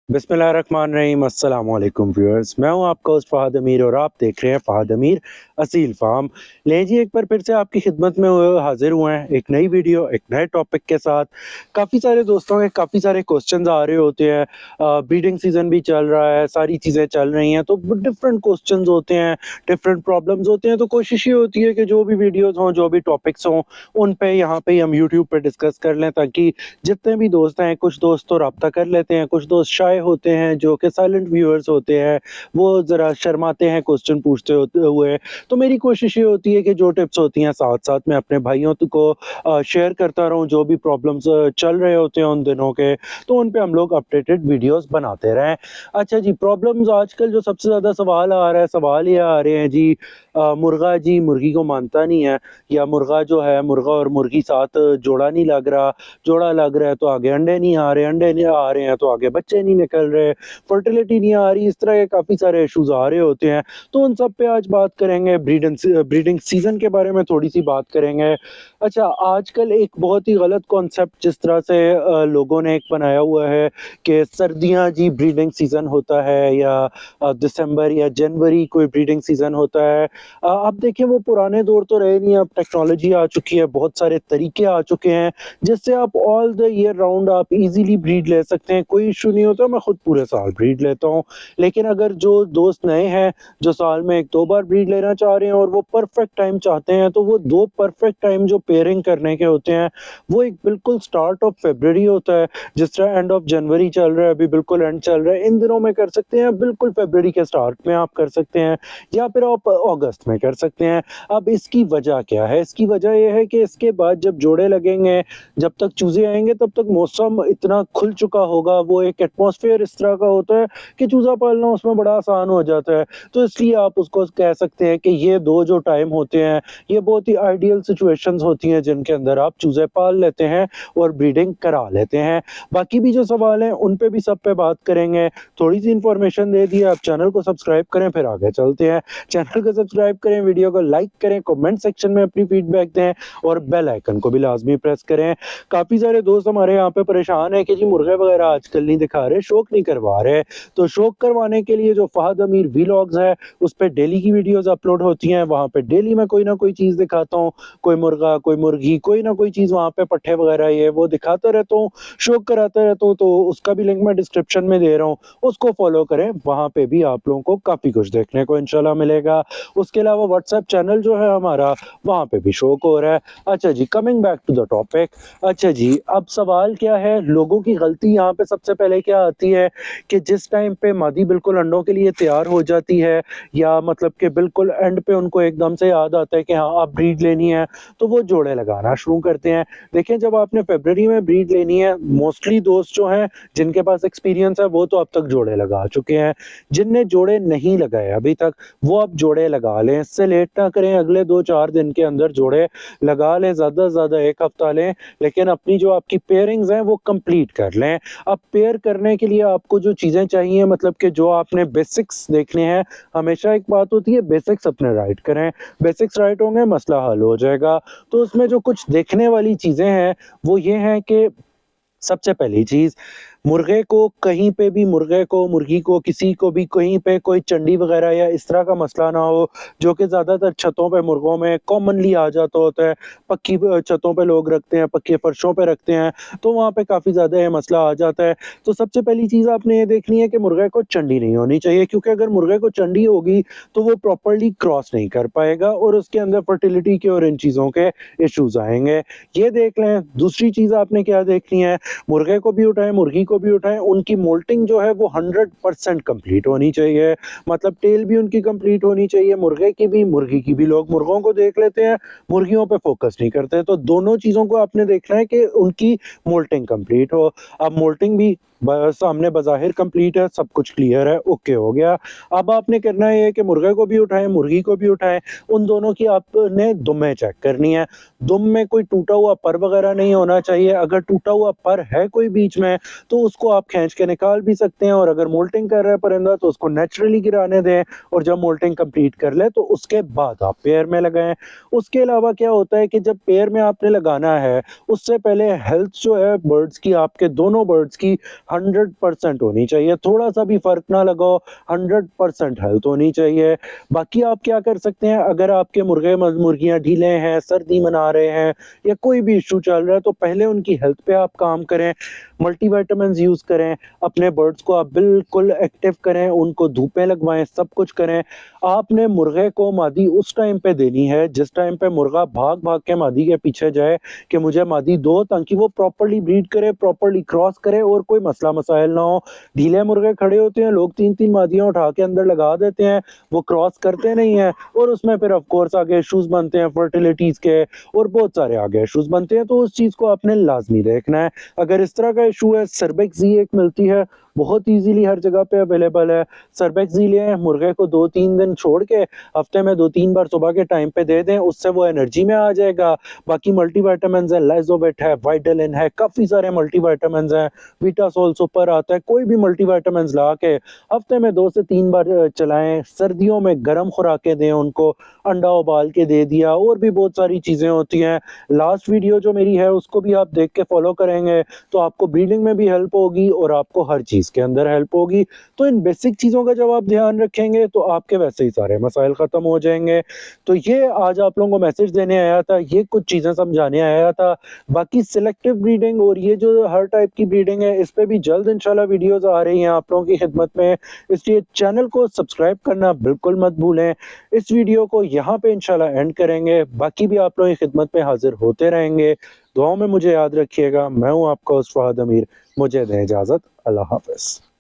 बिस्मिल्लाहिर्रहमानिर्रहीम अस्सलाम वालेकुम व्यूअर्स। मैं हूं आपका होस्ट फ़हद अमीर और आप देख रहे हैं फ़हद अमीर असील फार्म। ले जी एक बार फिर से आपकी खिदमत में हाजिर हुए हैं एक नई वीडियो एक नए टॉपिक के साथ। काफ़ी सारे दोस्तों के काफ़ी सारे क्वेश्चंस आ रहे होते हैं। ब्रीडिंग सीज़न भी चल रहा है, सारी चीज़ें चल रही हैं, तो डिफरेंट क्वेश्चंस होते हैं, डिफरेंट प्रॉब्लम्स होते हैं। तो कोशिश ये होती है कि जो भी वीडियोज़ हों, जो भी टॉपिक्स हों, उन पे यहाँ पे हम यूट्यूब पे डिस्कस कर लें, ताकि जितने भी दोस्त हैं, कुछ दोस्त तो राब्ता कर लेते हैं, कुछ दोस्त शाय होते हैं, जो कि साइलेंट व्यूअर्स होते हैं, वो ज़रा शर्माते हैं क्वेश्चन पूछते होते हुए। तो मेरी कोशिश ये होती है कि जो टिप्स होती हैं साथ-साथ मैं अपने भाइयों को शेयर करता रहूँ, जो भी प्रॉब्लम्स चल रहे होते हैं उन दिनों के, तो उन पे हम लोग अपडेटेड वीडियोज़ बनाते रहें। अच्छा जी, प्रॉब्लम्स आजकल जो सबसे ज़्यादा सवाल आ रहा है, सवाल ये आ रहे हैं जी, मुर्गा जी मुर्गी को मानता नहीं है, या मुर्गा जो है, मुर्गा और मुर्गी साथ जोड़ा नहीं लग रहा, जोड़ा लग रहा है तो आगे अंडे नहीं आ रहे, अंडे नहीं आ रहे हैं तो आगे बच्चे नहीं निकल रहे, फर्टिलिटी नहीं आ रही, इस तरह के काफ़ी सारे इश्यूज़ आ रहे होते हैं। तो उन सब पे आज बात करेंगे, ब्रीडिंग सीज़न के बारे में थोड़ी-सी बात करेंगे। अच्छा, आजकल एक बहुत ही गलत कॉन्सेप्ट जिस तरह से लोगों ने एक बनाया हुआ है कि सर्दियाँ जी ब्रीडिंग सीज़न होता है, या दिसंबर या जनवरी कोई ब्रीडिंग सीज़न होता है। अब देखिए वो पुराने दौर तो रहे नहीं, अब टेक्नोलॉजी आ चुकी है, बहुत सारे तरीके आ चुके हैं, जिससे आप ऑल द ईयर राउंड आप इज़िली ब्रीड ले सकते हैं, कोई इश्यू नहीं होता। मैं खुद पूरे साल ब्रीड लेता हूँ। लेकिन अगर जो दोस्त नए हैं, जो साल में 1-2 बार ब्रीड लेना चाह रहे हैं और वो परफेक्ट टाइम चाहते हैं, तो वो 2 परफेक्ट टाइम जो पेयरिंग करने के होते हैं, वो एक बिल्कुल स्टार्ट ऑफ फ़रवरी होता है, जिस तरह एंड ऑफ जनवरी चल रहा है, अभी बिल्कुल एंड चल रहा है, इन दिनों में कर सकते हैं, बिल्कुल फ़रवरी के स्टार्ट में आप कर सकते हैं, या फिर आप अगस्त में कर सकते हैं। अब इसकी वजह क्या है? इसकी वजह ये है कि इसके बाद जब जोड़े लगेंगे, जब तक चूज़े आएँगे, तब तक मौसम इतना खुल चुका होगा, वो एक एटमॉस्फेयर इस तरह का होता है कि चूज़ा पालना उसमें बड़ा आसान हो जाता है। तो इसलिए आप उसको कह सकते हैं कि ये 2 जो टाइम होते हैं, ये बहुत ही आइडियल सिचुएशंस होती हैं, जिनके अंदर आप चूज़े पाल लेते हैं और ब्रीडिंग करा लेते हैं। बाकी भी जो सवाल हैं, उन पे भी सब पे बात करेंगे। थोड़ी-सी इन्फॉर्मेशन दे दी है, आप चैनल को सब्सक्राइब करें, फिर आगे चलते हैं। चैनल को सब्सक्राइब करें, वीडियो को लाइक करें, कमेंट सेक्शन में अपनी फीडबैक दें और बेल आइकन को भी लाज़मी प्रेस करें। काफ़ी सारे दोस्त हमारे यहाँ पे परेशान हैं कि जी मुर्गे वगैरह आजकल नहीं दिखा रहे, शौक नहीं करवा रहे। तो शौक करवाने के लिए जो फ़हद अमीर व्लॉग्स है, उस पे डेली की वीडियोज़ अपलोड होती हैं, वहाँ पे डेली मैं कोई ना कोई चीज़ दिखाता हूँ, कोई मुर्गा, कोई मुर्गी, कोई ना कोई चीज़ वहाँ पे पट्ठे वगैरह ये वो दिखाता रहता हूँ, शौक कराता रहता हूँ, तो उसका भी लिंक मैं डिस्क्रिप्शन में दे रहा हूँ, उसको फ़ॉलो करें, वहाँ पे भी आप लोगों को काफ़ी कुछ देखने को इंशाल्लाह मिलेगा। उसके अलावा व्हाट्सएप चैनल जो है हमारा, वहाँ पे भी शो हो रहा है। अच्छा जी, coming back to the topic. अच्छा जी, अब सवाल क्या है, लोगों की गलती यहाँ पे सबसे पहले क्या आती है कि जिस टाइम पे मादी बिल्कुल अंडों के लिए तैयार हो जाती है, या मतलब कि बिल्कुल एंड पे उनको एकदम से याद आता है कि हाँ, अब ब्रीड लेनी है, तो वो जोड़े लगाना शुरू करते हैं। देखिए, जब आपने फ़रवरी में ब्रीड लेनी है, मोस्टली दोस्त जो हैं, जिनके पास एक्सपीरियंस है, वो तो अब तक जोड़े लगा चुके हैं। जिनने जोड़े नहीं लगाए अभी तक, वो अब जोड़े लगा लें, इससे लेट ना करें, अगले 2-4 दिन के अंदर जोड़े लगा लें, ज़्यादा से ज़्यादा 1 हफ्ता लें, लेकिन अपनी जो आपकी पेयरिंग्स हैं वो कंप्लीट कर लें। अब पेयर करने के लिए आपको जो चीज़ें चाहिए, मतलब कि जो आपने बेसिक्स देखने हैं, हमेशा एक बात होती है, बेसिक्स अपने राइट करें, बेसिक्स राइट होंगे, मसला हल हो जाएगा। तो उसमें जो कुछ देखने वाली चीज़ें हैं, वो ये हैं कि सबसे पहली चीज़, मुर्गे को कहीं पे भी, मुर्गे को, मुर्गी को, किसी को भी कहीं पे कोई चंडी वगैरह या इस तरह का मसला ना हो, जो कि ज़्यादातर छतों पे मुर्गों में कॉमनली आ जाता होता है। पक्की छतों पे लोग रखते हैं, पक्के फर्शों पे रखते हैं, तो वहाँ पे काफ़ी ज़्यादा ये मसला आ जाता है। तो सबसे पहली चीज़ आपने ये देखनी है कि मुर्गे को चंडी नहीं होनी चाहिए, क्योंकि अगर मुर्गे को चंडी होगी, तो वो प्रॉपर्ली क्रॉस नहीं कर पाएगा और उसके अंदर फर्टिलिटी के और इन चीज़ों के इश्यूज़ आएँगे। ये देख लें। दूसरी चीज़ आपने क्या देखनी है, मुर्गे को भी उठाएँ, मुर्गी को भी उठाएँ, उनकी मोल्टिंग जो है वो 100% कंप्लीट होनी चाहिए। मतलब टेल भी उनकी कंप्लीट होनी चाहिए, मुर्गे की भी, मुर्गी की भी। लोग मुर्गों को देख लेते हैं, मुर्गियों पे फ़ोकस नहीं करते। तो दोनों चीज़ों को आपने देखना है कि उनकी मोल्टिंग कंप्लीट हो। अब मोल्टिंग भी सामने बज़ाहिर कंप्लीट है, सब कुछ क्लियर है, ओके हो गया। अब आपने करना ये है कि मुर्गे को भी उठाएँ, मुर्गी को भी उठाएँ, उन दोनों की आपने दुमें चेक करनी है। दुम में कोई टूटा हुआ पर वगैरह नहीं होना चाहिए। अगर टूटा हुआ पर है कोई बीच में, तो उसको आप खींच के निकाल भी सकते हैं, और अगर मोल्टिंग कर रहा है परिंदा, तो उसको नेचुरली गिराने दें, और जब मोल्टिंग कंप्लीट कर ले, तो उसके बाद आप पेयर में लगाएँ। उसके अलावा क्या होता है कि जब पेयर में आपने लगाना है, उससे पहले हेल्थ जो है बर्ड्स की, आपके दोनों बर्ड्स की 100% होनी चाहिए, थोड़ा सा भी फ़र्क ना लगाओ, 100% हेल्थ होनी चाहिए। बाकी आप क्या कर सकते हैं, अगर आपके मुर्गियाँ ढीले हैं, सर्दी मना रहे हैं या कोई भी इश्यू चल रहा है, तो पहले उनकी हेल्थ पे आप काम करें, मल्टीविटामिन्स यूज़ करें, अपने बर्ड्स को आप बिल्कुल एक्टिव करें, उनको धूपें लगवाएँ, सब कुछ करें। आपने मुर्गे को मादी उस टाइम पे देनी है, जिस टाइम पे मुर्गा भाग-भाग के मादी के पीछे जाए कि मुझे मादी दो, ताकि वो प्रॉपर्ली ब्रीड करे, प्रॉपर्ली क्रॉस करे और कोई मसला-मसाइल ना हो। ढीले मुर्गे खड़े होते हैं, लोग 3-3 मादियाँ उठा के अंदर लगा देते हैं, वो क्रॉस करते नहीं हैं और उसमें फिर ऑफ कोर्स आगे इश्यूज़ बनते हैं फर्टिलिटीज़ के और बहुत सारे आगे इश्यूज़ बनते हैं, तो उस चीज़ को आपने लाज़मी देखना है। अगर इस तरह का इश्यू है, सर्बेक्सी एक मिलती है, बहुत ईज़िली हर जगह पे अवेलेबल है। सर्बेक्सी लें, मुर्गे को 2-3 दिन छोड़ के हफ्ते में 2-3 बार सुबह के टाइम पे दे दें, उससे वो एनर्जी में आ जाएगा। बाकी मल्टीविटामिन्स है, लाइज़ोविट है, वाइटालिन है, काफ़ी सारे मल्टीविटामिन्स हैं, विटासोल सुपर आता है, कोई भी मल्टीविटामिन्स ला के हफ्ते में 2 से 3 बार चलाएँ। सर्दियों में गर्म खुराकें दें उनको, अंडा उबाल के दे दिया और भी बहुत सारी चीज़ें होती हैं। लास्ट वीडियो जो मेरी है उसको भी आप देख के फॉलो करेंगे, तो आपको ब्रीडिंग में भी हेल्प होगी और आपको हर चीज़ के अंदर हेल्प होगी। तो इन बेसिक चीज़ों का जब आप ध्यान रखेंगे, तो आपके वैसे ही सारे मसाइल ख़त्म हो जाएँगे। तो ये आज आप लोगों को मैसेज देने आया था, ये कुछ चीज़ें समझाने आया था। बाकी सिलेक्टिव ब्रीडिंग और ये जो हर टाइप की ब्रीडिंग है, इस पे भी जल्द इंशाल्लाह वीडियोज़ आ रही हैं आप लोगों की खिदमत में, इसलिए चैनल को सब्सक्राइब करना बिल्कुल मत भूलें। इस वीडियो को यहाँ पे इंशाल्लाह एंड करेंगे, बाकी भी आप लोगों की खिदमत में हाज़िर होते रहेंगे। दुआओं में मुझे याद रखिएगा। मैं हूँ आपका होस्ट फ़हद अमीर, मुझे दें इजाज़त। अल्लाह हाफ़िज़।